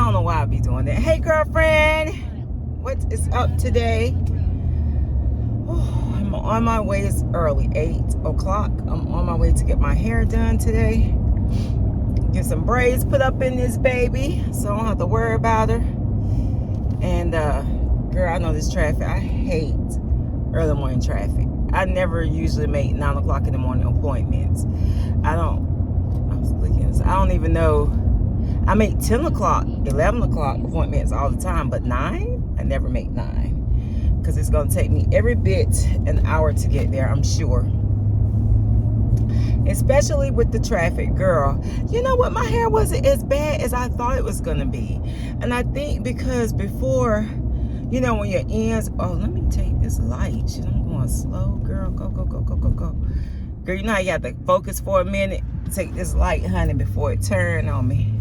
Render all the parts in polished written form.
don't know why I be doing that. Hey, girlfriend, what is up today? Oh, I'm on my way. It's early, 8 o'clock. I'm on my way to get my hair done today. Get some braids put up in this baby, so I don't have to worry about her. And girl, I know this traffic. I hate early morning traffic. I never usually make 9 o'clock in the morning appointments. I don't even know. I make 10 o'clock, 11 o'clock appointments all the time, but 9, I never make 9. Because it's going to take me every bit an hour to get there, I'm sure. Especially with the traffic, girl. You know what? My hair wasn't as bad as I thought it was going to be. And I think because before, you know, when your ends, oh, let me take this light. I'm going slow, girl. Go, go, go, go, go, go. Girl, you know how you have to focus for a minute? Take this light, honey, before it turn on me.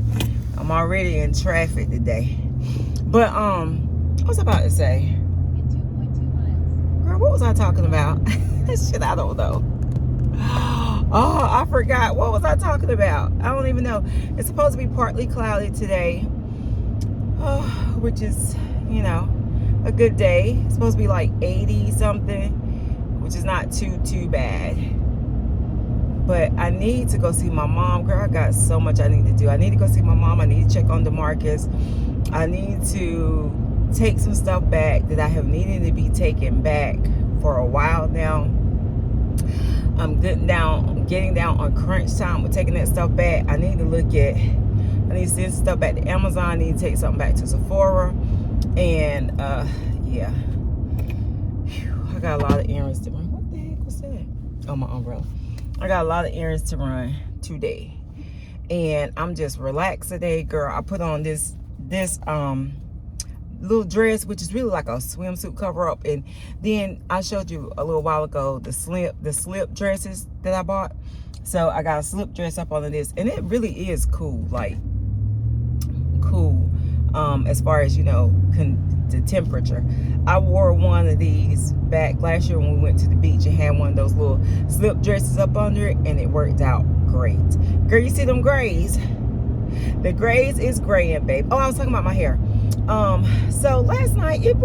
I'm already in traffic today. But, what was I about to say? Girl, what was I talking about? Shit, I don't know. Oh, I forgot. What was I talking about? I don't even know. It's supposed to be partly cloudy today. Oh, which is, you know, a good day. It's supposed to be like 80 something, which is not too bad. But I need to go see my mom. Girl, I got so much I need to do. I need to go see my mom. I need to check on DeMarcus. I need to take some stuff back that I have needed to be taken back for a while now. I'm getting down on crunch time with taking that stuff back. I need to send stuff back to Amazon. I need to take something back to Sephora. And, yeah. Whew, I got a lot of errands to run. What the heck was that? Oh, my umbrella. I got a lot of errands to run today. And I'm just relaxed today, girl. I put on this little dress, which is really like a swimsuit cover up. And then I showed you a little while ago the slip dresses that I bought. So I got a slip dress up on this, and it really is cool, like cool, as far as, you know, the temperature. I wore one of these back last year when we went to the beach and had one of those little slip dresses up under it, and it worked out great. Girl, you see them grays? The grays is graying, babe. Oh, I was talking about my hair. So last night, it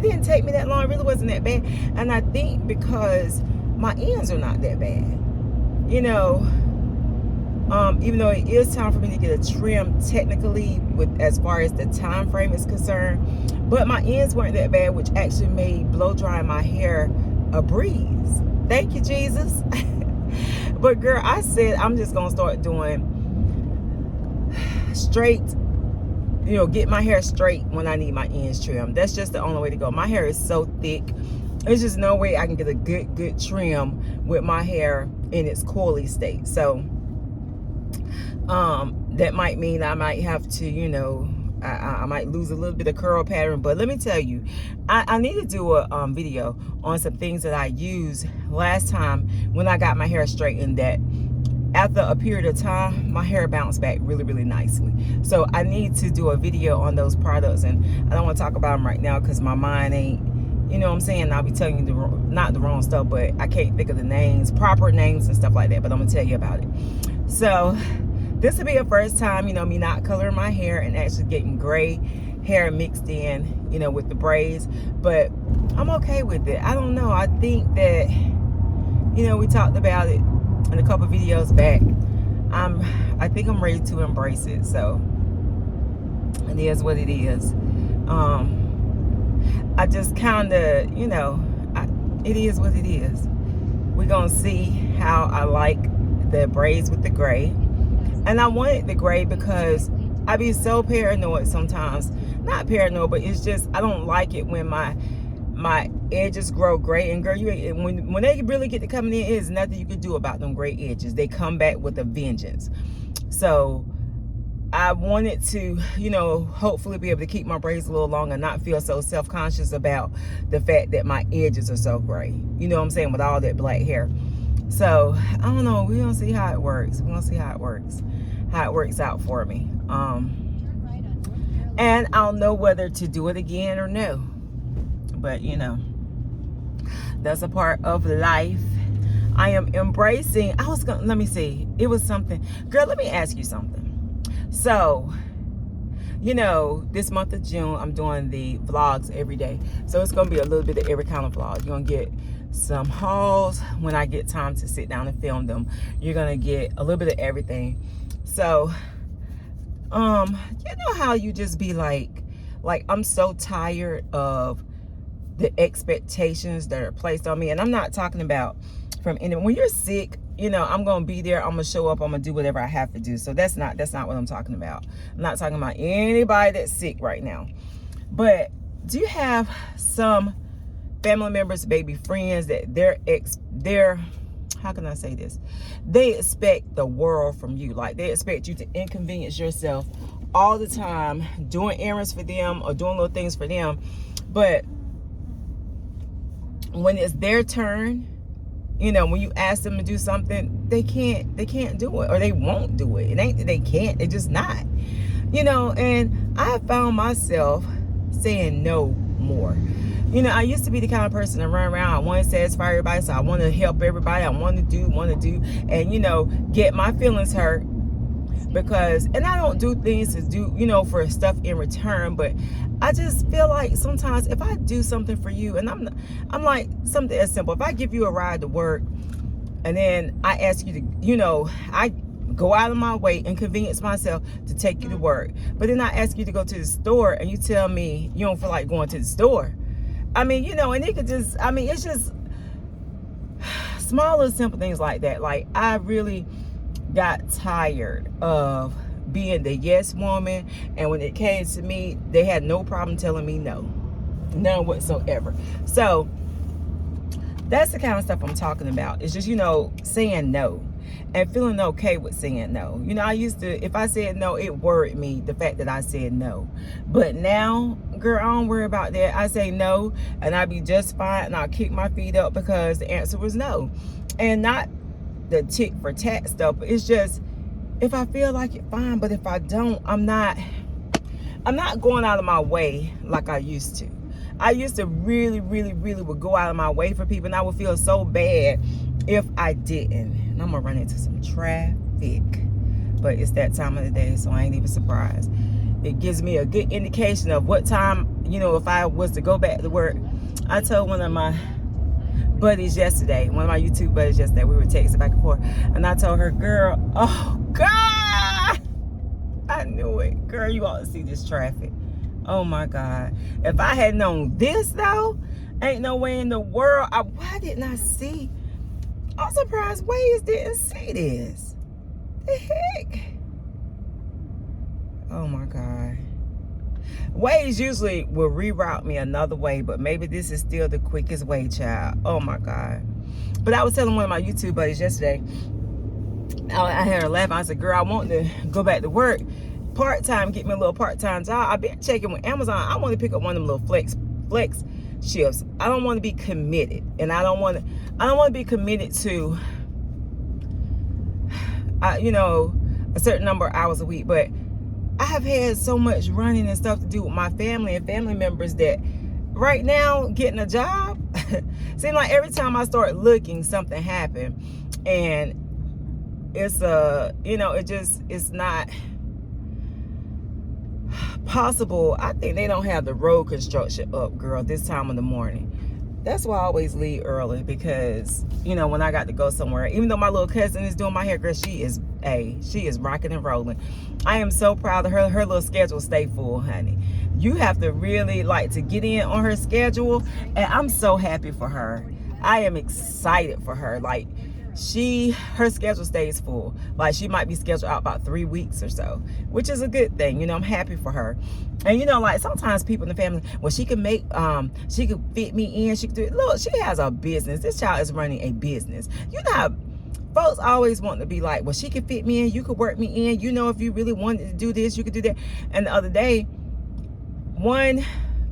didn't take me that long. It really wasn't that bad. And I think because my ends are not that bad, you know, even though it is time for me to get a trim technically as far as the time frame is concerned, but my ends weren't that bad, which actually made blow drying my hair a breeze. Thank you, Jesus. But girl, I said I'm just gonna start doing straight, you know, get my hair straight when I need my ends trimmed. That's just the only way to go. My hair is so thick. There's just no way I can get a good trim with my hair in its coily state. So that might mean I might have to, you know, I might lose a little bit of curl pattern. But let me tell you, I need to do a video on some things that I used last time when I got my hair straightened, that after a period of time, my hair bounced back really nicely. So I need to do a video on those products, and I don't want to talk about them right now because my mind ain't, you know what I'm saying? I'll be telling you not the wrong stuff, but I can't think of the names, proper names and stuff like that, but I'm gonna tell you about it. So this will be a first time, you know, me not coloring my hair and actually getting gray hair mixed in, you know, with the braids. But I'm okay with it. I don't know. I think that, you know, we talked about it in a couple videos back. I think I'm ready to embrace it. So it is what it is. I just kind of, you know, it is what it is. We're gonna see how I like the braids with the gray. And I wanted the gray because I be so paranoid sometimes. Not paranoid, but it's just, I don't like it when my edges grow gray. And girl, when they really get to coming in, there's nothing you can do about them gray edges. They come back with a vengeance. So I wanted to, you know, hopefully be able to keep my braids a little longer and not feel so self-conscious about the fact that my edges are so gray. You know what I'm saying? With all that black hair. So I don't know. We're gonna see how it works. We're gonna see how it works out for me. And I'll know whether to do it again or no. But you know, that's a part of life. I am embracing. Let me see. It was something. Girl, let me ask you something. So you know, this month of June, I'm doing the vlogs every day. So it's going to be a little bit of every kind of vlog. You're going to get some hauls when I get time to sit down and film them. You're going to get a little bit of everything. So, you know how you just be like I'm so tired of the expectations that are placed on me. And I'm not talking about from anyone. When you're sick, you know, I'm gonna be there, I'm gonna show up, I'm gonna do whatever I have to do. So that's not what I'm talking about. I'm not talking about anybody that's sick right now. But do you have some family members, baby friends, that they're how can I say this? They expect the world from you. Like, they expect you to inconvenience yourself all the time, doing errands for them or doing little things for them. But when it's their turn, you know, when you ask them to do something, they can't do it, or they won't do it. It ain't that they can't, they just not. You know, and I found myself saying no more. You know, I used to be the kind of person to run around. I want to satisfy everybody, so I want to help everybody. I want to do, and, you know, get my feelings hurt because, and I don't do things to do, you know, for stuff in return, but I just feel like sometimes if I do something for you, and I'm like something as simple. If I give you a ride to work, and then I ask you to, you know, I go out of my way, inconvenience myself to take you to work, but then I ask you to go to the store, and you tell me you don't feel like going to the store. I mean, you know, and it could just, I mean, it's just smaller, simple things like that. Like, I really got tired of being the yes woman, and when it came to me, they had no problem telling me no, none whatsoever. So that's the kind of stuff I'm talking about. It's just, you know, saying no and feeling okay with saying no. You know, I used to, if I said no, it worried me, the fact that I said no. But now, girl, I don't worry about that. I say no, and I'll be just fine, and I'll kick my feet up because the answer was no. And not the tick for tat stuff. It's just, if I feel like it, fine. But if I don't, I'm not going out of my way like I used to. I used to really would go out of my way for people, and I would feel so bad if I didn't. And I'm gonna run into some traffic, but it's that time of the day, so I ain't even surprised. It gives me a good indication of what time, you know, if I was to go back to work. I told one of my buddies yesterday, one of my YouTube buddies yesterday, we were texting back and forth, and I told her, girl, oh God, I knew it. Girl, you ought to see this traffic. Oh my God. If I had known this though, ain't no way in the world. Why didn't I see? I'm surprised Waze didn't see this. The heck? Oh my God. Waze usually will reroute me another way, but maybe this is still the quickest way, child. Oh my God. But I was telling one of my YouTube buddies yesterday, I had her laughing. I said, girl, I want to go back to work part-time, get me a little part-time job. I've been checking with Amazon. I want to pick up one of them little flex shifts. I don't want to be committed, and I don't want to be committed to you know, a certain number of hours a week. But I have had so much running and stuff to do with my family and family members that right now getting a job seems like every time I start looking, something happened. And it's you know, it's not possible. I think they don't have the road construction up, girl, this time of the morning. That's why I always leave early, because, you know, when I got to go somewhere, even though my little cousin is doing my hair, girl, she is rocking and rolling. I am so proud of her. Her little schedule stay full, honey. You have to really like to get in on her schedule, and I'm so happy for her. I am excited for her. Like, her schedule stays full. Like, she might be scheduled out about 3 weeks or so, which is a good thing. You know, I'm happy for her. And, you know, like, sometimes people in the family, well, she can make, she could fit me in. She could do it. Look, she has a business. This child is running a business. You know how folks always want to be like, well, she could fit me in. You could work me in. You know, if you really wanted to do this, you could do that. And the other day, one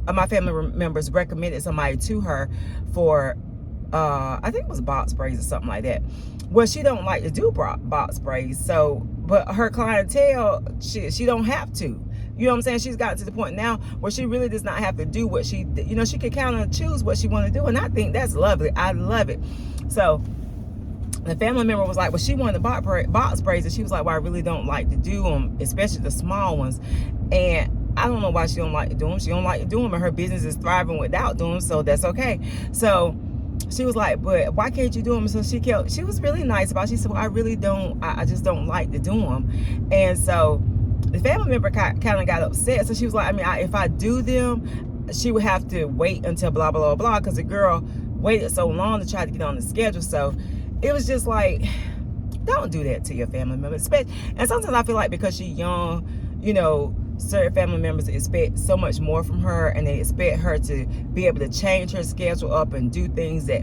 of my family members recommended somebody to her for, I think it was box braids or something like that. Well, she don't like to do box braids, so, but her clientele, she don't have to. You know what I'm saying? She's gotten to the point now where she really does not have to do what she, you know, she can kind of choose what she want to do, and I think that's lovely. I love it. So the family member was like, well, she wanted box braids, and she was like, well, I really don't like to do them, especially the small ones. And I don't know why she don't like to do them. She don't like to do them, and her business is thriving without doing them, so that's okay. So she was like, but why can't you do them? So she was really nice about it. She said, well, I really don't, I just don't like to do them. And so the family member kind of got upset. So she was like, I mean, if I do them, she would have to wait until blah, blah, blah, blah, because the girl waited so long to try to get on the schedule. So it was just like, don't do that to your family member. And sometimes I feel like because she's young, you know, certain family members expect so much more from her, and they expect her to be able to change her schedule up and do things that,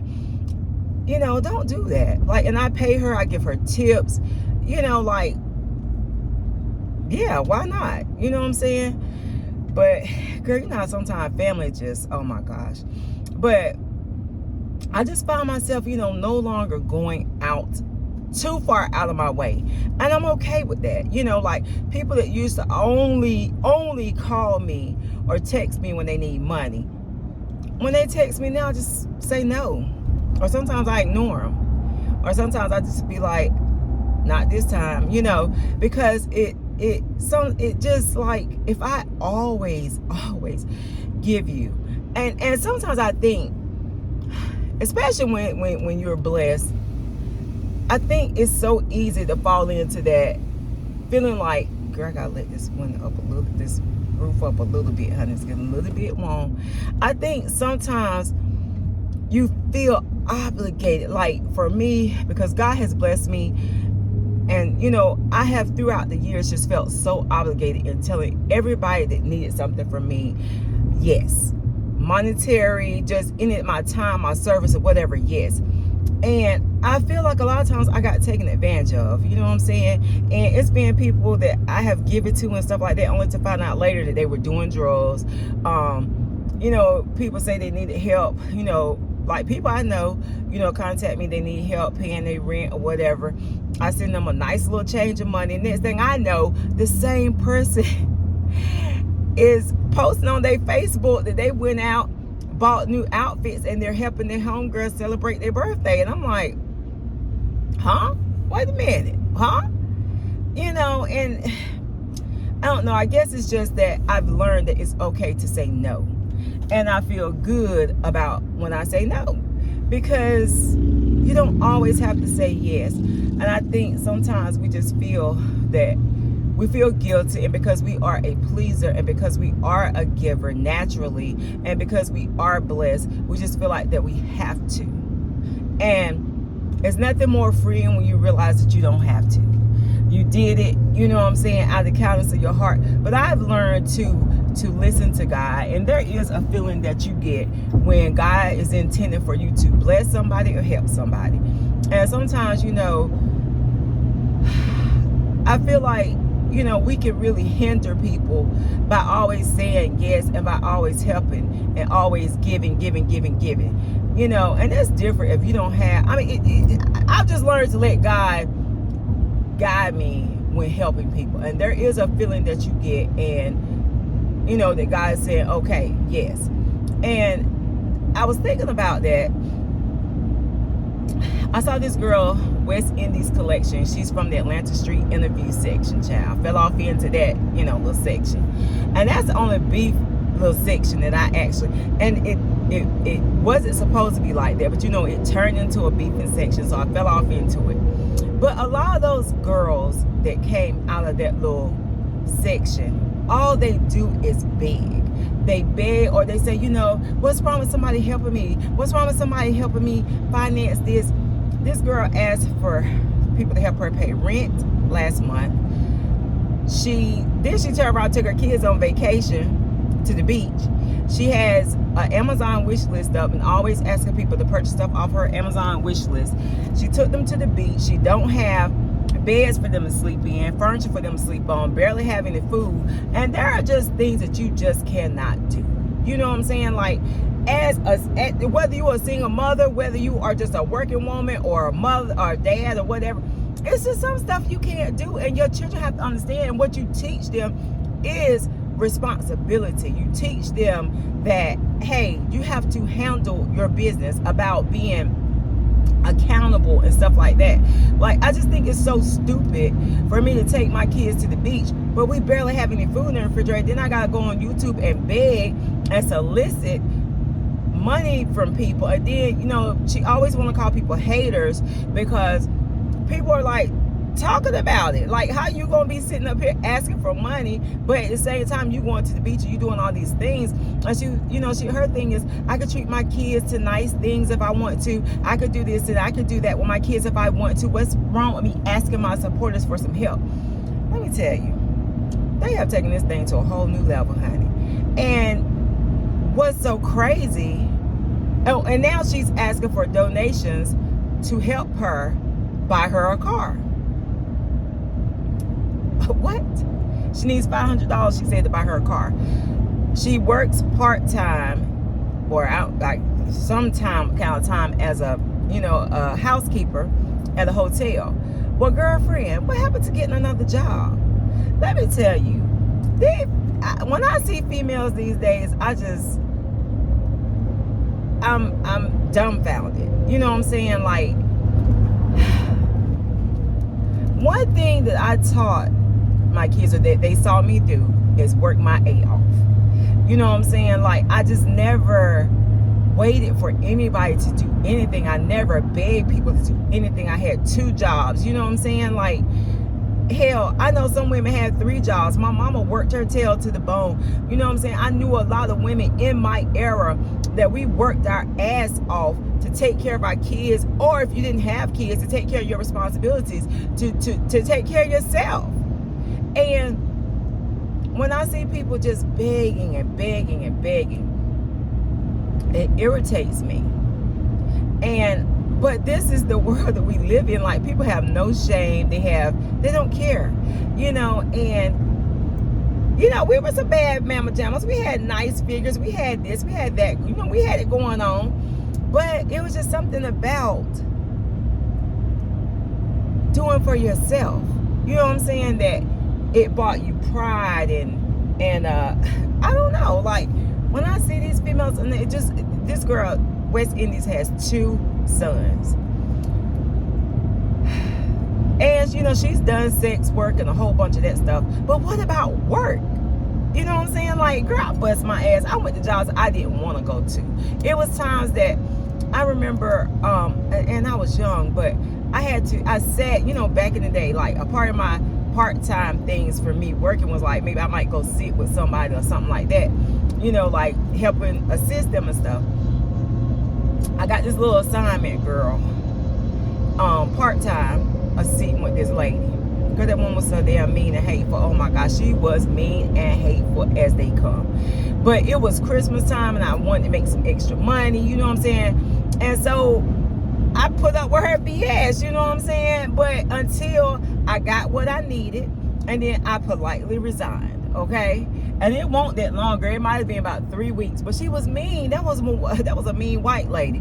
you know, don't do that. Like, and I pay her, I give her tips, you know, like, yeah, why not? You know what I'm saying? But girl, you know how sometimes family just, oh my gosh. But I just found myself, you know, no longer going out too far out of my way, and I'm okay with that. You know, like people that used to only call me or text me when they need money, when they text me now, I just say no, or sometimes I ignore them, or sometimes I just be like, not this time, you know, because it just like, if I always give you, and sometimes I think, especially when you're blessed, I think it's so easy to fall into that feeling like, girl, I gotta let this window up a little, this roof up a little bit, honey. It's getting a little bit warm. I think sometimes you feel obligated. Like for me, because God has blessed me, and you know, I have throughout the years just felt so obligated in telling everybody that needed something from me, yes, monetary, just in it, my time, my service, or whatever, yes. And I feel like a lot of times I got taken advantage of, you know what I'm saying? And it's been people that I have given to and stuff like that, only to find out later that they were doing drugs. You know, people say they needed help, you know, like people I know, you know, contact me, they need help paying their rent or whatever. I send them a nice little change of money. Next thing I know, the same person is posting on their Facebook that they went out, bought new outfits, and they're helping their homegirls celebrate their birthday. And I'm like, huh? Wait a minute, huh? You know, and I don't know, I guess it's just that I've learned that it's okay to say no. And I feel good about when I say no, because you don't always have to say yes. And I think sometimes we just feel that we feel guilty, and because we are a pleaser, and because we are a giver naturally, and because we are blessed, we just feel like that we have to. And it's nothing more freeing when you realize that you don't have to. You did it, you know what I'm saying, out of the kindness of your heart. But I've learned to listen to God, and there is a feeling that you get when God is intended for you to bless somebody or help somebody. And sometimes, you know, I feel like, you know, we can really hinder people by always saying yes, and by always helping, and always giving, you know. And that's different if you don't have, I mean, I've just learned to let God guide me when helping people. And there is a feeling that you get, and you know, that God is saying, okay, yes. And I was thinking about that. I saw this girl, West Indies Collection. She's from the Atlanta Street interview section, child. Fell off into that, you know, little section. And that's the only beef little section that I actually, and it wasn't supposed to be like that, but you know, it turned into a beefing section, so I fell off into it. But a lot of those girls that came out of that little section, all they do is beg. They beg, or they say, you know, what's wrong with somebody helping me? What's wrong with somebody helping me finance this? This girl asked for people to help her pay rent last month. She turned around and took her kids on vacation to the beach. She has an Amazon wish list up and always asking people to purchase stuff off her Amazon wish list. She took them to the beach. She don't have beds for them to sleep in, furniture for them to sleep on, barely have any food. And there are just things that you just cannot do. You know what I'm saying? Like, whether you're a single mother, whether you are just a working woman, or a mother or a dad or whatever, it's just some stuff you can't do. And your children have to understand, and what you teach them is responsibility. You teach them that, hey, you have to handle your business, about being accountable and stuff like that. Like, I just think it's so stupid for me to take my kids to the beach, but we barely have any food in the refrigerator. Then I gotta go on YouTube and beg and solicit money from people. And then, you know, she always want to call people haters because people are like talking about it. Like, how you gonna be sitting up here asking for money, but at the same time you going to the beach and you doing all these things? And she, you know, her thing is, I could treat my kids to nice things if I want to. I could do this and I could do that with my kids if I want to. What's wrong with me asking my supporters for some help? Let me tell you, they have taken this thing to a whole new level, honey. And what's so crazy, oh, and now she's asking for donations to help her buy her a car. What? She needs $500, she said, to buy her a car. She works part-time or out like some time kind of time as a, you know, a housekeeper at a hotel. Well, girlfriend, what happened to getting another job? Let me tell you, when I see females these days, I'm dumbfounded. You know what I'm saying? Like, one thing that I taught my kids, or that they saw me do, is work my A off. You know what I'm saying? Like, I just never waited for anybody to do anything. I never begged people to do anything. I had 2 jobs. You know what I'm saying? Like, hell, I know some women had 3 jobs. My mama worked her tail to the bone. You know what I'm saying? I knew a lot of women in my era that we worked our ass off to take care of our kids, or if you didn't have kids, to take care of your responsibilities, to take care of yourself. And when I see people just begging and begging and begging, it irritates me. But this is the world that we live in. Like, people have no shame. They don't care, you know. And, you know, we were some bad mama jammas. We had nice figures. We had this, we had that. You know, we had it going on. But it was just something about doing for yourself. You know what I'm saying? That it brought you pride and I don't know. Like, when I see these females, and this girl, West Indies, has 2 sons. And, you know, she's done sex work and a whole bunch of that stuff. But what about work? You know what I'm saying? Like, girl, I bust my ass. I went to jobs I didn't want to go to. It was times that I remember, and I was young, but I sat, you know, back in the day, like, a part of my part-time things for me working was like, maybe I might go sit with somebody or something like that, you know, like helping assist them and stuff. I got this little assignment, girl, part-time, a sitting with this lady. Girl, that woman was so damn mean and hateful. Oh my gosh, she was mean and hateful as they come. But it was Christmas time and I wanted to make some extra money, you know what I'm saying? And so I put up with her BS, you know what I'm saying? But until I got what I needed, and then I politely resigned, okay? And it won't that longer. It might have been about 3 weeks. But she was mean. That was a mean white lady.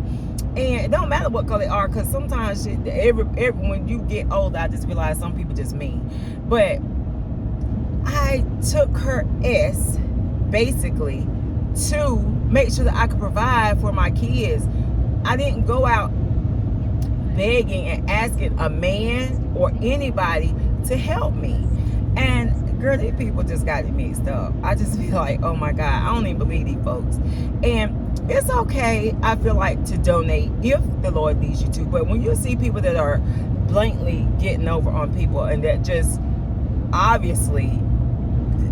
And it don't matter what color they are, because sometimes when you get older, I just realize some people just mean. But I took her S, basically, to make sure that I could provide for my kids. I didn't go out begging and asking a man or anybody to help me. And girl, these people just got it mixed up. I just feel like, oh my God, I don't even believe these folks. And it's okay, I feel like, to donate if the Lord leads you to. But when you see people that are blatantly getting over on people and that just obviously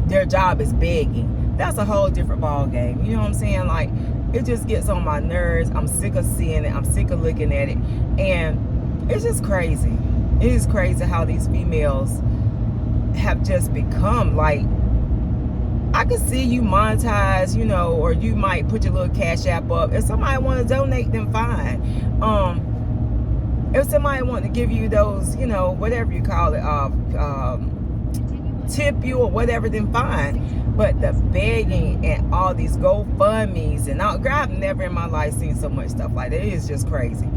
their job is begging, that's a whole different ball game. You know what I'm saying? Like, it just gets on my nerves. I'm sick of seeing it. I'm sick of looking at it. And it's just crazy. It is crazy how these females have just become, like, I could see you monetize, you know, or you might put your little Cash App up. If somebody want to donate, then fine. If somebody want to give you those, you know, whatever you call it, tip you or whatever, then fine. But the begging and all these GoFundMes and all, girl, I've never in my life seen so much stuff like that. It is just crazy.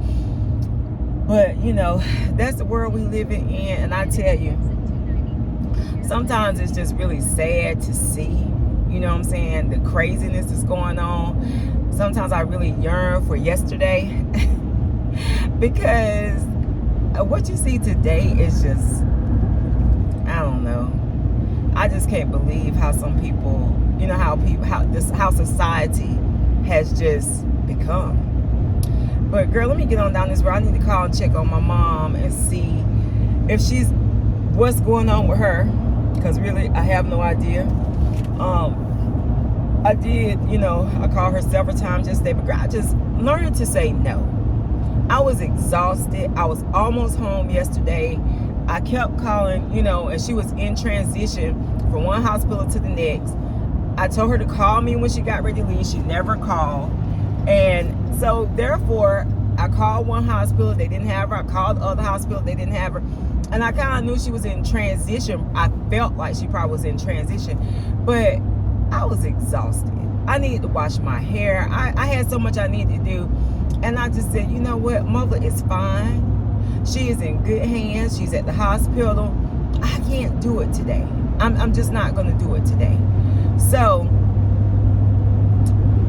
But, you know, that's the world we live in. And I tell you, sometimes it's just really sad to see, you know what I'm saying, the craziness that's going on. Sometimes I really yearn for yesterday because what you see today is just, I don't know. I just can't believe how some people, you know, how society has just become. But girl, let me get on down this road. I need to call and check on my mom and see if what's going on with her, because really I have no idea. I did, you know, I called her several times yesterday, but girl, I just learned to say no. I was exhausted. I was almost home yesterday. I kept calling, you know, and she was in transition from one hospital to the next. I told her to call me when she got ready to leave. She never called. And so therefore, I called one hospital, they didn't have her. I called the other hospital, they didn't have her. And I kind of knew she was in transition. I felt like she probably was in transition, but I was exhausted. I needed to wash my hair. I had so much I needed to do. And I just said, you know what, mother is fine. She is in good hands. She's at the hospital. I can't do it today. I'm just not going to do it today. So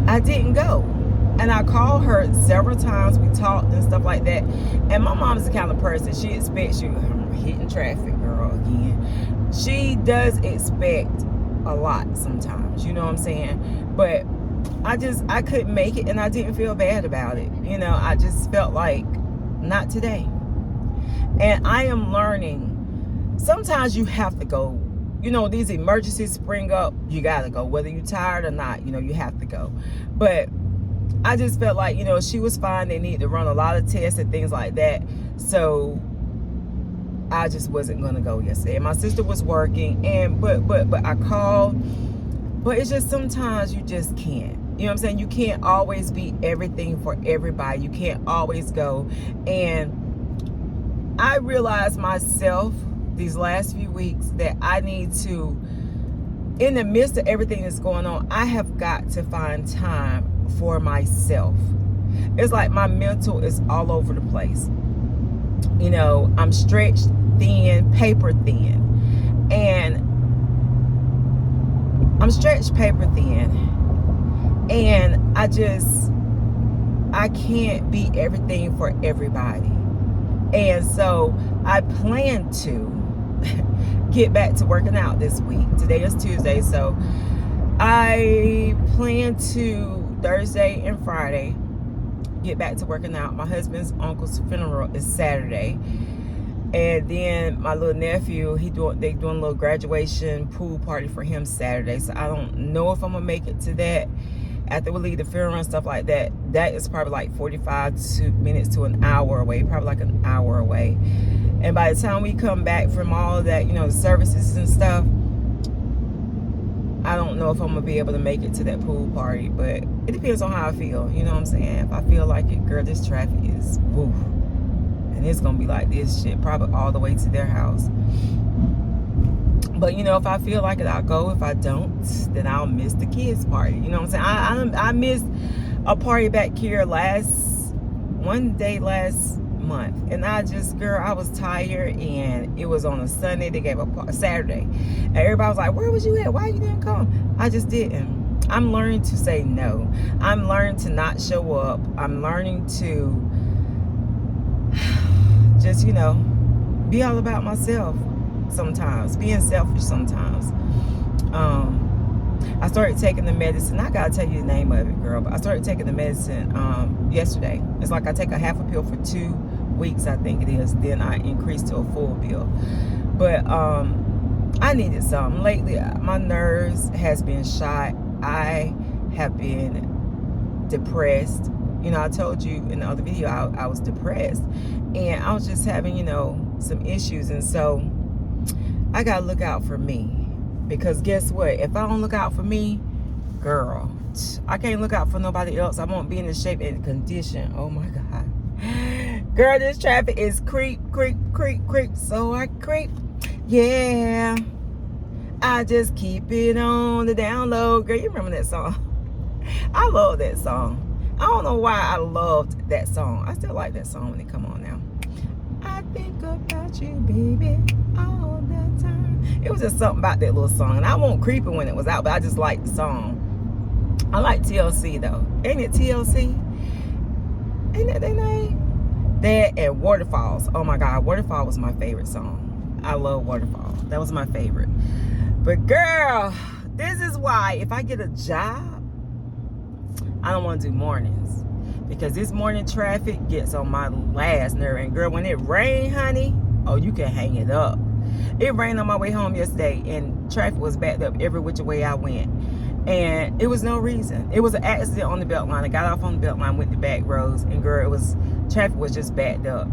I didn't go. And I called her several times. We talked and stuff like that. And my mom's the kind of person, she expects you hitting traffic, girl, again. She does expect a lot sometimes, you know what I'm saying? But I couldn't make it, and I didn't feel bad about it. You know, I just felt like, not today. And I am learning, sometimes you have to go. You know, these emergencies spring up, you gotta go. Whether you're tired or not, you know, you have to go. But I just felt like, you know, she was fine. They needed to run a lot of tests and things like that. So I just wasn't gonna go yesterday. My sister was working, and but I called. But it's just sometimes you just can't. You know what I'm saying? You can't always be everything for everybody. You can't always go. And I realized myself these last few weeks that I need to, in the midst of everything that's going on, I have got to find time for myself. It's like my mental is all over the place. You know, I'm stretched thin, paper thin. And I'm stretched paper thin. And I can't be everything for everybody. And so I plan to get back to working out this week. Today is Tuesday, so I plan to Thursday and Friday get back to working out. My husband's uncle's funeral is Saturday, and then my little nephew, they doing a little graduation pool party for him Saturday. So I don't know if I'm gonna make it to that. After we leave the funeral and stuff like that, that is probably like 45 minutes to an hour away, probably like an hour away. And by the time we come back from all of that, you know, the services and stuff, I don't know if I'm gonna be able to make it to that pool party, but it depends on how I feel. You know what I'm saying? If I feel like it, girl, this traffic is woof, and it's gonna be like this shit probably all the way to their house. But you know, if I feel like it, I'll go. If I don't, then I'll miss the kids' party. You know what I'm saying? I missed a party back here one day last month, and I was tired, and it was on a Sunday. They gave a Saturday, and everybody was like, "Where was you at? Why you didn't come?" I just didn't. I'm learning to say no. I'm learning to not show up. I'm learning to just, you know, be all about myself sometimes, being selfish sometimes. I started taking the medicine. I gotta tell you the name of it, girl, but I started taking the medicine yesterday. It's like I take a half a pill for 2 weeks, I think it is. Then I increased to a full pill. But I needed some. Lately, my nerves has been shot. I have been depressed. You know, I told you in the other video I was depressed, and I was just having, you know, some issues. And so I gotta look out for me, because guess what? If I don't look out for me, girl, I can't look out for nobody else. I won't be in the shape and condition. Oh my God. Girl, this traffic is creep. So I creep. Yeah. I just keep it on the down low. Girl, you remember that song? I love that song. I don't know why I loved that song. I still like that song when it come on now. I think about you, baby, all the time. It was just something about that little song. And I wasn't creeping when it was out, but I just liked the song. I like TLC though. Ain't it TLC? Ain't that their name? That and Waterfalls. Oh my God, Waterfall was my favorite song. I love Waterfall. That was my favorite. But girl, this is why if I get a job, I don't want to do mornings. Because this morning traffic gets on my last nerve. And girl, when it rained, honey, oh, you can hang it up. It rained on my way home yesterday, and traffic was backed up every which way I went. And it was no reason. It was an accident on the Beltline. I got off on the Beltline, went to back roads, and girl, traffic was just backed up.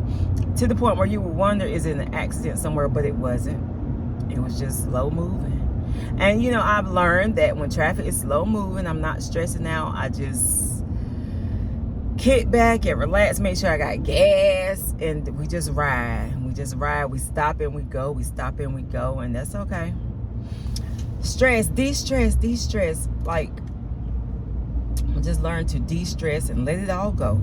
To the point where you would wonder, is it an accident somewhere? But it wasn't. It was just slow moving. And you know, I've learned that when traffic is slow moving, I'm not stressing out. I just kick back and relax, make sure I got gas, and we just ride. We stop and we go, and that's okay. Stress, de-stress. Like, just learn to de-stress and let it all go.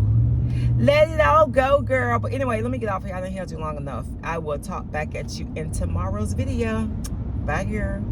Let it all go, girl. But anyway, let me get off here. I done held you long enough. I will talk back at you in tomorrow's video. Bye, girl.